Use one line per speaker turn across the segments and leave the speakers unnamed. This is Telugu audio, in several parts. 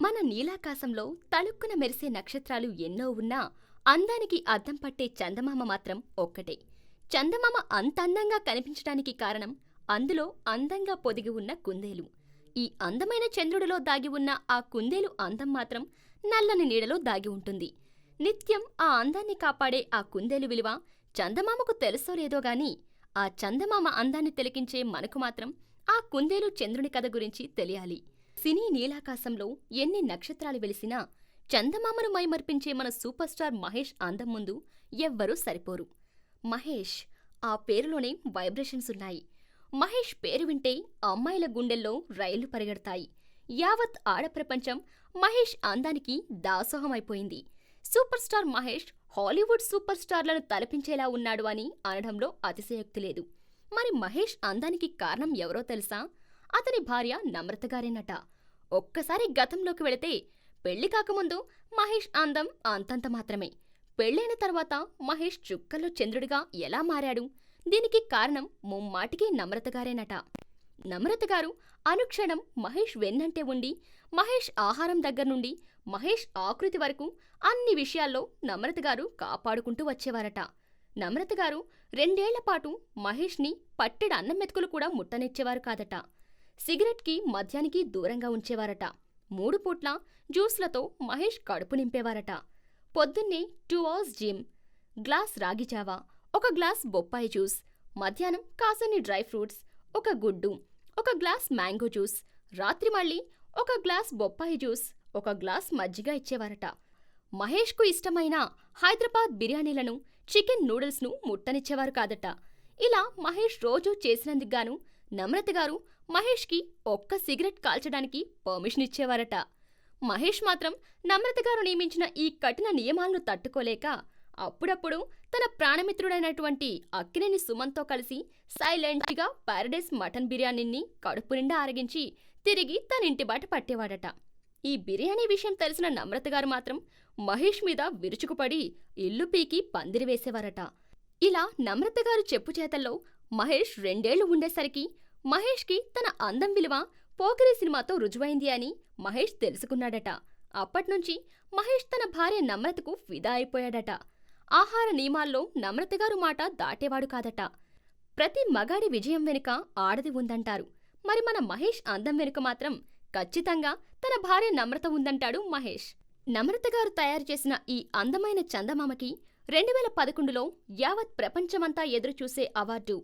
మన నీలాకాశంలో తళుక్కున మెరిసే నక్షత్రాలు ఎన్నో ఉన్నా అందానికి అద్దం పట్టే చందమామ మాత్రం ఒక్కటే. చందమామ అంత అందంగా కనిపించడానికి కారణం అందులో అందంగా పొదిగి ఉన్న కుందేలు. ఈ అందమైన చంద్రుడిలో దాగి ఉన్న ఆ కుందేలు అందం మాత్రం నల్లని నీడలో దాగి ఉంటుంది. నిత్యం ఆ అందాన్ని కాపాడే ఆ కుందేలు విలువ చందమామకు తెలుసో లేదో గాని ఆ చందమామ అందాన్ని తిలకించే మనకు మాత్రం ఆ కుందేలు చంద్రుని కథ గురించి తెలియాలి. సినీ నీలాకాశంలో ఎన్ని నక్షత్రాలు వెలిసినా చందమామను మైమర్పించే మన సూపర్ స్టార్ మహేష్ అందం ముందు ఎవ్వరూ సరిపోరు. మహేష్, ఆ పేరులోనే వైబ్రేషన్స్ ఉన్నాయి. మహేష్ పేరు వింటే అమ్మాయిల గుండెల్లో రైళ్లు పరిగెడతాయి. యావత్ ఆడప్రపంచం మహేష్ అందానికి దాసోహమైపోయింది. Super star Mahesh Hollywood super స్టార్లను తలపించేలా ఉన్నాడు అని అనడంలో అతిశయోక్తి లేదు. మరి మహేష్ అందానికి కారణం ఎవరో తెలుసా? అతని భార్య నమ్రతగారేనట. ఒక్కసారి గతంలోకి వెళితే పెళ్లి కాకముందు మహేష్ అందం అంతంత మాత్రమే. పెళ్లైన తర్వాత మహేష్ చుక్కల్లో చంద్రుడిగా ఎలా మారాడు? దీనికి కారణం ముమ్మాటికి నమ్రతగారేనట. నమ్రతగారు అనుక్షణం మహేష్ వెన్నంటే ఉండి మహేష్ ఆహారం దగ్గర్నుండి మహేష్ ఆకృతి వరకు అన్ని విషయాల్లో నమ్రతగారు కాపాడుకుంటూ వచ్చేవారట. నమ్రతగారు 2 ఏళ్లపాటు మహేష్ని పట్టెడు అన్నం మెతుకులు కూడా ముట్టనిచ్చేవారు కాదట. సిగరెట్కి మద్యానికి దూరంగా ఉంచేవారట. 3 పూట్ల జ్యూస్లతో మహేష్ కడుపు నింపేవారట. పొద్దున్నే 2 అవర్స్ జిమ్, గ్లాస్ రాగిజావా, 1 గ్లాస్ బొప్పాయి జ్యూస్, మధ్యాహ్నం కాసన్ని డ్రై ఫ్రూట్స్, 1 గుడ్డు, 1 గ్లాస్ మ్యాంగో జ్యూస్, రాత్రి మళ్ళీ 1 గ్లాస్ బొప్పాయి జ్యూస్, 1 గ్లాస్ మజ్జిగ ఇచ్చేవారట. మహేష్కు ఇష్టమైన హైదరాబాద్ బిర్యానీలను, చికెన్ నూడిల్స్ను ముట్టనిచ్చేవారు కాదట. ఇలా మహేష్ రోజూ చేసినందుకుగాను నమ్రతగారు మహేష్కి 1 సిగరెట్ కాల్చడానికి పర్మిషన్ ఇచ్చేవారట. మహేష్ మాత్రం నమ్రతగారు నియమించిన ఈ కఠిన నియమాలను తట్టుకోలేక అప్పుడప్పుడు తన ప్రాణమిత్రుడైనటువంటి అక్కినేని సుమన్తో కలిసి సైలెంట్గా పారడైస్ మటన్ బిర్యానీని కడుపు నిండా ఆరగించి తిరిగి తన ఇంటి బాట పట్టేవాడట. ఈ బిర్యానీ విషయం తెలిసిన నమ్రతగారు మాత్రం మహేష్ మీద విరుచుకుపడి ఇల్లు పీకి పందిరి వేసేవారట. ఇలా నమ్రతగారు చెప్పుచేతల్లో మహేష్ 2 ఏళ్లు ఉండేసరికి మహేష్కి తన అందం విలువ పోకిరి సినిమాతో రుజువైంది అని మహేష్ తెలుసుకున్నాడట. అప్పట్నుంచి మహేష్ తన భార్య నమ్రతకు ఫిదా అయిపోయాడట. ఆహార నియమాల్లో నమ్రతగారు మాట దాటేవాడు కాదట. ప్రతి మగాడి విజయం వెనుక ఆడది ఉందంటారు. మరి మన మహేష్ అందం వెనుక మాత్రం ఖచ్చితంగా తన భార్య నమ్రత ఉందంటాడు మహేష్. నమ్రతగారు తయారు చేసిన ఈ అందమైన చందమామకి 2011లో యావత్ ప్రపంచమంతా ఎదురుచూసే అవార్డు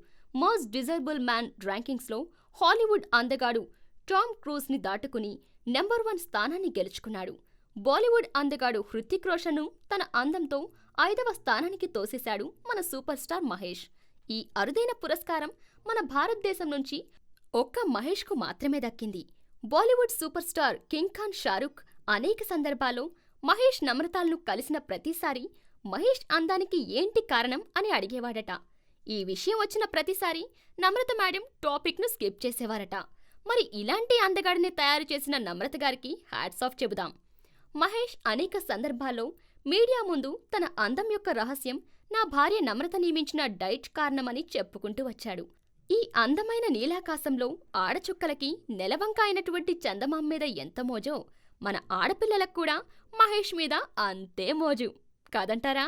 మోస్ట్ డిజైరబుల్ మ్యాన్ ర్యాంకింగ్స్లో హాలీవుడ్ అందగాడు టామ్ క్రూజ్ని దాటుకుని నెంబర్ 1 స్థానాన్ని గెలుచుకున్నాడు. బాలీవుడ్ అందగాడు హృతిక్ రోషన్ను తన అందంతో 5వ స్థానానికి తోసేశాడు మన సూపర్ స్టార్ మహేష్. ఈ అరుదైన పురస్కారం మన భారతదేశం నుంచి ఒక్క మహేష్కు మాత్రమే దక్కింది. Bollywood super star king Khan Shah Rukh అనేక సందర్భాల్లో మహేష్ నమ్రతలను కలిసిన ప్రతిసారి మహేష్ అందానికి ఏంటి కారణం అని అడిగేవాడట. ఈ విషయం వచ్చిన ప్రతిసారి నమ్రత మేడం టాపిక్ను స్కిప్ చేసేవారట. మరి ఇలాంటి అందగాడిని తయారు చేసిన నమ్రత గారికి హ్యాట్స్ ఆఫ్ చెబుదాం. మహేష్ అనేక సందర్భాల్లో మీడియా ముందు తన అందం యొక్క రహస్యం నా భార్య నమ్రత నియమించిన డైట్ కారణమని చెప్పుకుంటూ వచ్చాడు. ఈ అందమైన నీలాకాశంలో ఆడచుక్కలకి నెలవంక అయినటువంటి చందమామ మీద ఎంత మోజో మన ఆడపిల్లలకు కూడా మహేష్ మీద అంతే మోజు కాదంటారా?